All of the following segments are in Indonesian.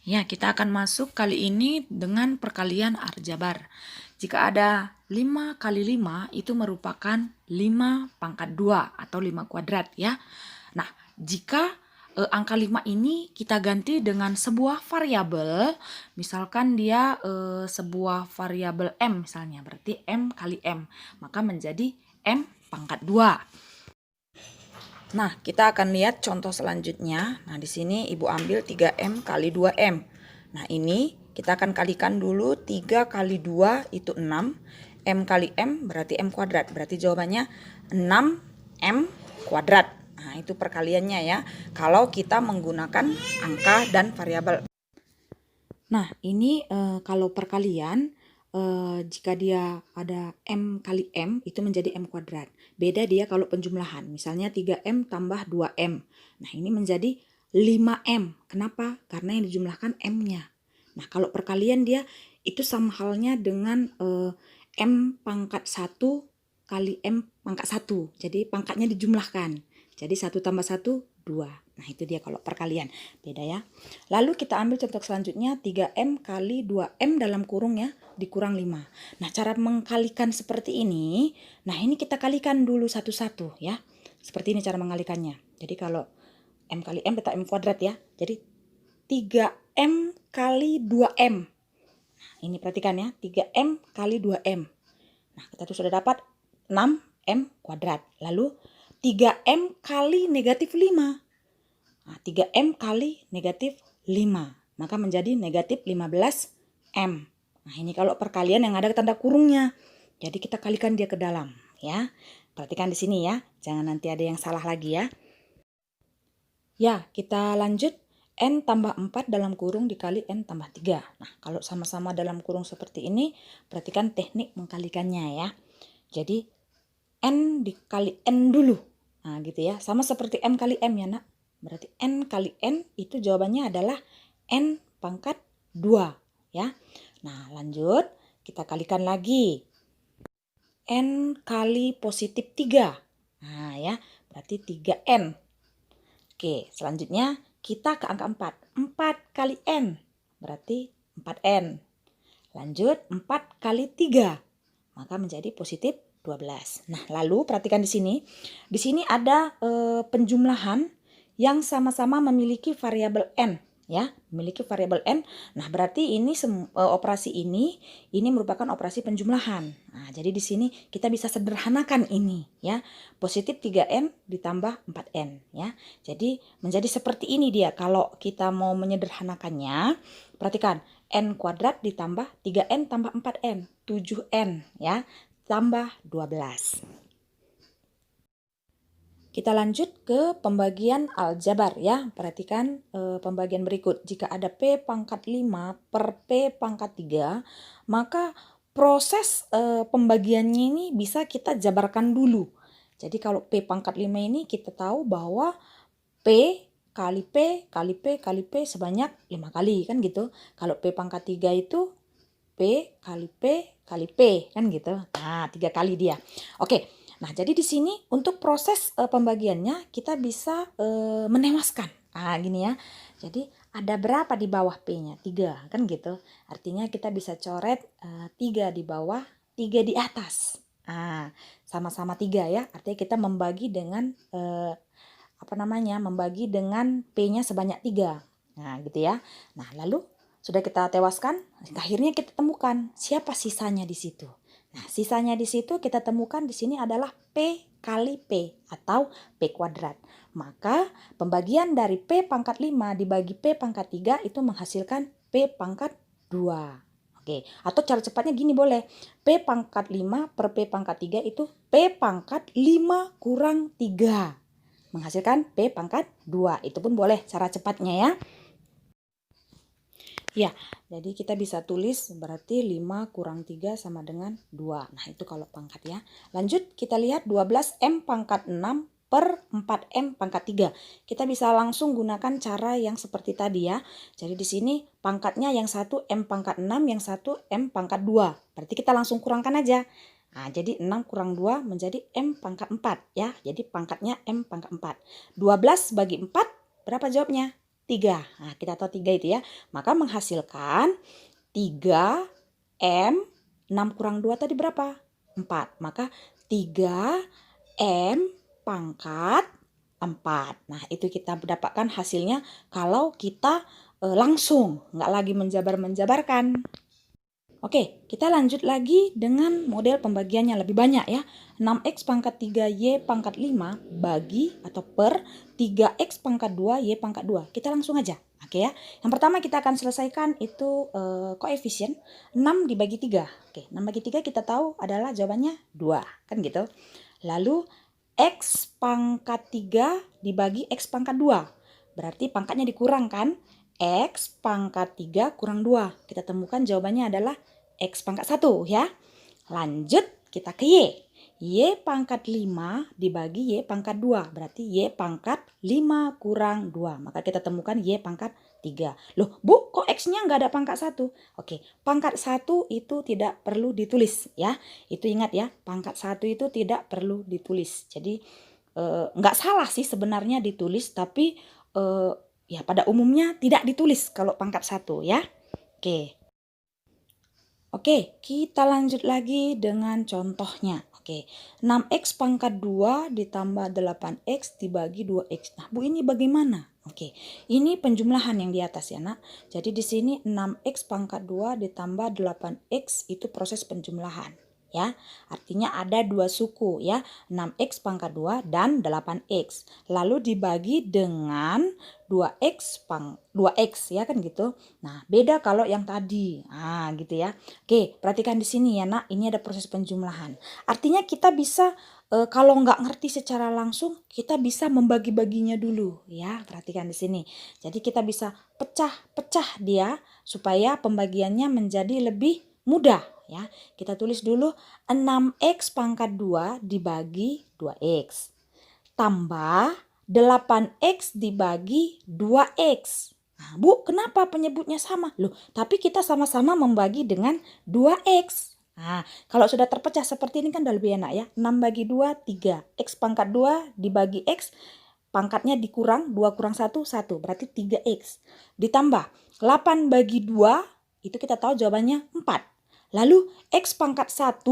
Ya, kita akan masuk kali ini dengan perkalian aljabar. Jika ada 5 kali 5 itu merupakan 5 pangkat 2 atau 5 kuadrat ya. Nah, jika angka 5 ini kita ganti dengan sebuah variabel, misalkan dia sebuah variabel M misalnya, berarti M kali M, maka menjadi M pangkat 2. Nah, kita akan lihat contoh selanjutnya. Nah, di sini Ibu ambil 3M kali 2M. Nah, ini kita akan kalikan dulu 3 kali 2 itu 6. M kali M berarti M kuadrat. Berarti jawabannya 6M kuadrat. Nah, itu perkaliannya ya. Kalau kita menggunakan angka dan variabel. Nah, ini kalau perkalian, jika dia ada M kali M, itu menjadi M kuadrat. Beda dia kalau penjumlahan, misalnya 3M tambah 2M. Nah, ini menjadi 5M. Kenapa? Karena yang dijumlahkan M-nya. Nah, kalau perkalian dia itu sama halnya dengan M pangkat 1 kali M pangkat 1. Jadi pangkatnya dijumlahkan. Jadi 1 tambah 1, 2. Nah, itu dia kalau perkalian. Beda ya. Lalu kita ambil contoh selanjutnya 3M kali 2M dalam kurung ya, dikurang 5. Nah, cara mengkalikan seperti ini, nah ini kita kalikan dulu satu-satu ya. Seperti ini cara mengalikannya. Jadi kalau M kali M tetap M kuadrat ya. Jadi 3M kali 2M. Nah, ini perhatikan ya, 3M kali 2M. Nah, kita tuh sudah dapat 6M kuadrat. Lalu 3M kali negatif 5. Nah, 3M kali negatif 5. Maka menjadi negatif 15M. Nah, ini kalau perkalian yang ada tanda kurungnya. Jadi kita kalikan dia ke dalam ya. Perhatikan di sini ya. Jangan nanti ada yang salah lagi ya. Ya, kita lanjut. N tambah 4 dalam kurung dikali N tambah 3. Nah, kalau sama-sama dalam kurung seperti ini, perhatikan teknik mengkalikannya ya. Jadi, N dikali N dulu. Nah, gitu ya. Sama seperti M kali M ya, Nak. Berarti N kali N itu jawabannya adalah N pangkat 2. Ya. Nah, lanjut. Kita kalikan lagi. N kali positif 3. Nah, ya. Berarti 3N. Oke, selanjutnya kita ke angka 4. 4 kali N. Berarti 4N. Lanjut, 4 kali 3. Maka menjadi positif 12. Nah, lalu perhatikan di sini. Di sini ada penjumlahan yang sama-sama memiliki variabel N. Ya, memiliki variabel N. Nah, berarti ini operasi ini merupakan operasi penjumlahan. Nah, jadi di sini kita bisa sederhanakan ini ya. Positif 3N ditambah 4N ya. Jadi menjadi seperti ini dia. Kalau kita mau menyederhanakannya, perhatikan N kuadrat ditambah 3N tambah 4N, 7N ya, tambah 12. Kita lanjut ke pembagian aljabar ya. Perhatikan pembagian berikut. Jika ada P pangkat 5 per P pangkat 3, maka proses pembagiannya ini bisa kita jabarkan dulu. Jadi kalau P pangkat 5 ini kita tahu bahwa P kali P kali P kali P sebanyak 5 kali kan gitu. Kalau P pangkat 3 itu P kali P kali P kan gitu. Nah, 3 kali dia. Oke. Nah, jadi di sini untuk proses pembagiannya kita bisa menewaskan. Ah, gini ya. Jadi ada berapa di bawah P-nya? 3 kan gitu. Artinya kita bisa coret 3 di bawah, 3 di atas. Ah, sama-sama 3 ya. Artinya kita membagi dengan membagi dengan P-nya sebanyak 3. Nah, gitu ya. Nah, lalu sudah kita tewaskan, akhirnya kita temukan siapa sisanya di situ. Nah, sisanya di situ kita temukan di sini adalah P kali P atau P kuadrat. Maka pembagian dari P pangkat 5 dibagi P pangkat 3 itu menghasilkan P pangkat 2. Oke, atau cara cepatnya gini boleh. P pangkat 5 per P pangkat 3 itu P pangkat 5 kurang 3. Menghasilkan P pangkat 2. Itu pun boleh cara cepatnya ya. Ya, jadi kita bisa tulis berarti 5 kurang 3 sama dengan 2. Nah, itu kalau pangkat ya. Lanjut kita lihat 12M pangkat 6 per 4M pangkat 3. Kita bisa langsung gunakan cara yang seperti tadi ya. Jadi di sini pangkatnya yang satu M pangkat 6, yang satu M pangkat 2. Berarti kita langsung kurangkan aja. Nah, jadi 6 kurang 2 menjadi M pangkat 4 ya. Jadi pangkatnya M pangkat 4. 12 bagi 4 berapa jawabnya? 3. Nah, kita tahu 3 itu ya. Maka menghasilkan 3M, 6 kurang 2 tadi berapa? 4. Maka 3M pangkat 4. Nah, itu kita mendapatkan hasilnya kalau kita langsung, nggak lagi menjabar-menjabarkan. Oke, kita lanjut lagi dengan model pembagiannya lebih banyak ya. 6x pangkat 3y pangkat 5 bagi atau per 3x pangkat 2 y pangkat 2. Kita langsung aja. Oke ya. Yang pertama kita akan selesaikan itu koefisien 6 dibagi 3. Oke, 6 bagi 3 kita tahu adalah jawabannya 2. Kan gitu. Lalu x pangkat 3 dibagi x pangkat 2. Berarti pangkatnya dikurangkan. X pangkat 3 kurang 2. Kita temukan jawabannya adalah X pangkat 1 ya. Lanjut kita ke Y. Y pangkat 5 dibagi Y pangkat 2. Berarti Y pangkat 5 kurang 2. Maka kita temukan Y pangkat 3. Loh Bu, kok X-nya nggak ada pangkat 1? Oke, pangkat 1 itu tidak perlu ditulis ya. Itu ingat ya, pangkat 1 itu tidak perlu ditulis. Jadi nggak salah sih sebenarnya ditulis, tapi ya pada umumnya tidak ditulis kalau pangkat 1 ya. Oke, kita lanjut lagi dengan contohnya. Oke, 6x pangkat 2 ditambah 8x dibagi 2x. Nah, Bu ini bagaimana? Oke, ini penjumlahan yang di atas ya nak. Jadi di sini 6x pangkat 2 ditambah 8x itu proses penjumlahan. Ya, artinya ada dua suku ya, 6x pangkat 2 dan 8x. Lalu dibagi dengan 2x ya kan gitu. Nah, beda kalau yang tadi. Nah, gitu ya. Oke, perhatikan di sini ya nak, ini ada proses penjumlahan. Artinya kita bisa kalau nggak ngerti secara langsung, kita bisa membagi-baginya dulu ya. Perhatikan di sini. Jadi kita bisa pecah-pecah dia supaya pembagiannya menjadi lebih mudah ya. Kita tulis dulu 6x pangkat 2 dibagi 2x tambah 8x dibagi 2x. Nah, Bu, kenapa penyebutnya sama? Loh, tapi kita sama-sama membagi dengan 2x. Nah, kalau sudah terpecah seperti ini kan udah lebih enak ya. 6 bagi 2, 3. X pangkat 2 dibagi X, pangkatnya dikurang, 2 kurang 1, 1. Berarti 3X. Ditambah 8 bagi 2, itu kita tahu jawabannya 4. Lalu X pangkat 1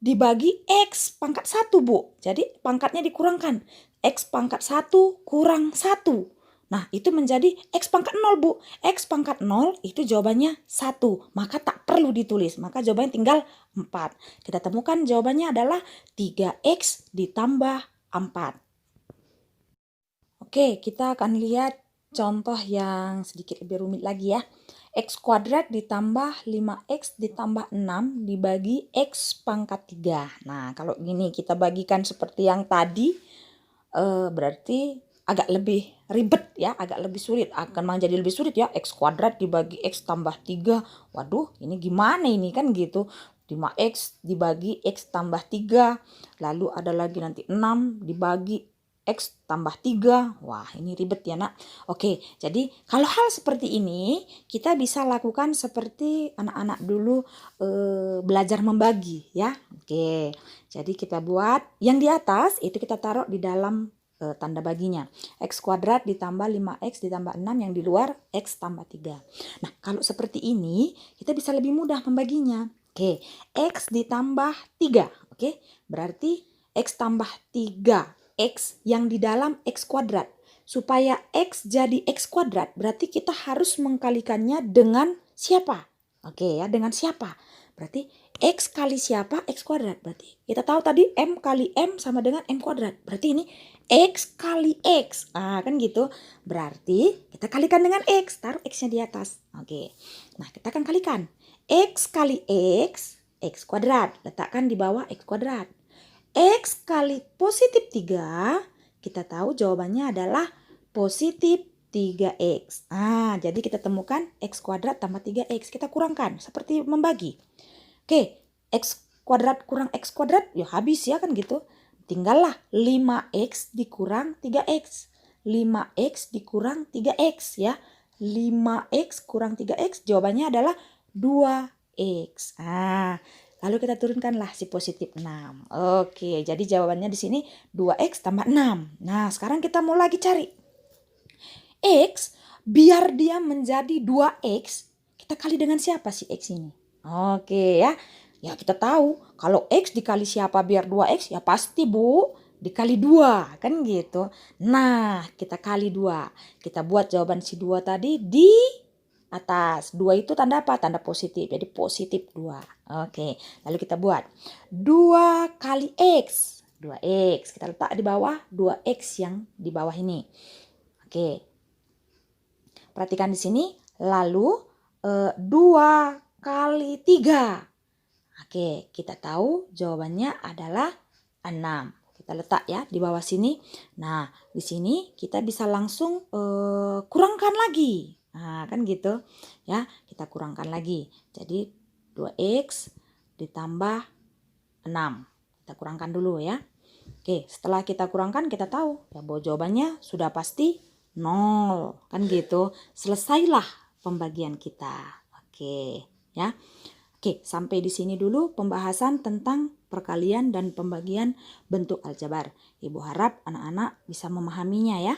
dibagi X pangkat 1, Bu. Jadi pangkatnya dikurangkan. X pangkat 1 kurang 1. Nah, itu menjadi X pangkat 0, Bu. X pangkat 0 itu jawabannya 1. Maka tak perlu ditulis. Maka jawabannya tinggal 4. Kita temukan jawabannya adalah 3X ditambah 4. Oke, kita akan lihat contoh yang sedikit lebih rumit lagi ya. X kuadrat ditambah 5X ditambah 6 dibagi X pangkat 3. Nah, kalau gini kita bagikan seperti yang tadi, berarti agak lebih ribet ya, agak lebih sulit. Akan menjadi lebih sulit ya, X kuadrat dibagi X tambah 3. Waduh, ini gimana ini kan gitu. 5X dibagi X tambah 3. Lalu ada lagi nanti 6 dibagi X tambah 3. Wah, ini ribet ya nak. Oke, jadi kalau hal seperti ini kita bisa lakukan seperti anak-anak dulu belajar membagi ya. Oke, jadi kita buat yang di atas itu kita taruh di dalam tanda baginya. X kuadrat ditambah 5X ditambah 6, yang di luar X tambah 3. Nah, kalau seperti ini kita bisa lebih mudah membaginya. Oke, X ditambah 3. Oke, berarti X tambah 3. X yang di dalam X kuadrat. Supaya X jadi X kuadrat, berarti kita harus mengkalikannya dengan siapa? Oke ya, dengan siapa? Berarti X kali siapa? X kuadrat. Berarti kita tahu tadi M kali M sama dengan M kuadrat. Berarti ini X kali X. Ah, kan gitu. Berarti kita kalikan dengan X. Taruh X-nya di atas. Oke. Nah, kita akan kalikan. X kali X, X kuadrat. Letakkan di bawah X kuadrat. X kali positif 3, kita tahu jawabannya adalah positif 3X. Nah, jadi kita temukan X kuadrat tambah 3X. Kita kurangkan, seperti membagi. Oke, X kuadrat kurang X kuadrat, ya habis ya kan gitu. Tinggallah 5X dikurang 3X. 5X dikurang 3X ya. 5X kurang 3X, jawabannya adalah 2X. Nah, lalu kita turunkanlah si positif 6. Oke, jadi jawabannya di sini 2X tambah 6. Nah, sekarang kita mau lagi cari X biar dia menjadi 2X, kita kali dengan siapa sih X ini? Oke ya. Ya kita tahu kalau X dikali siapa biar 2X ya pasti Bu dikali 2 kan gitu. Nah kita kali 2. Kita buat jawaban si 2 tadi di atas. 2 itu tanda apa? Tanda positif. Jadi positif 2. Oke lalu kita buat 2 kali X. 2X kita letak di bawah 2X yang di bawah ini. Oke. Perhatikan di sini. Lalu 2 kali 3. Oke, kita tahu jawabannya adalah 6. Kita letak ya di bawah sini. Nah, di sini kita bisa langsung kurangkan lagi. Nah, kan gitu. Ya, kita kurangkan lagi. Jadi 2X ditambah 6. Kita kurangkan dulu ya. Oke, setelah kita kurangkan kita tahu ya bahwa jawabannya sudah pasti 0. Kan gitu. Selesailah pembagian kita. Oke, ya. Oke, sampai di sini dulu pembahasan tentang perkalian dan pembagian bentuk aljabar. Ibu harap anak-anak bisa memahaminya ya.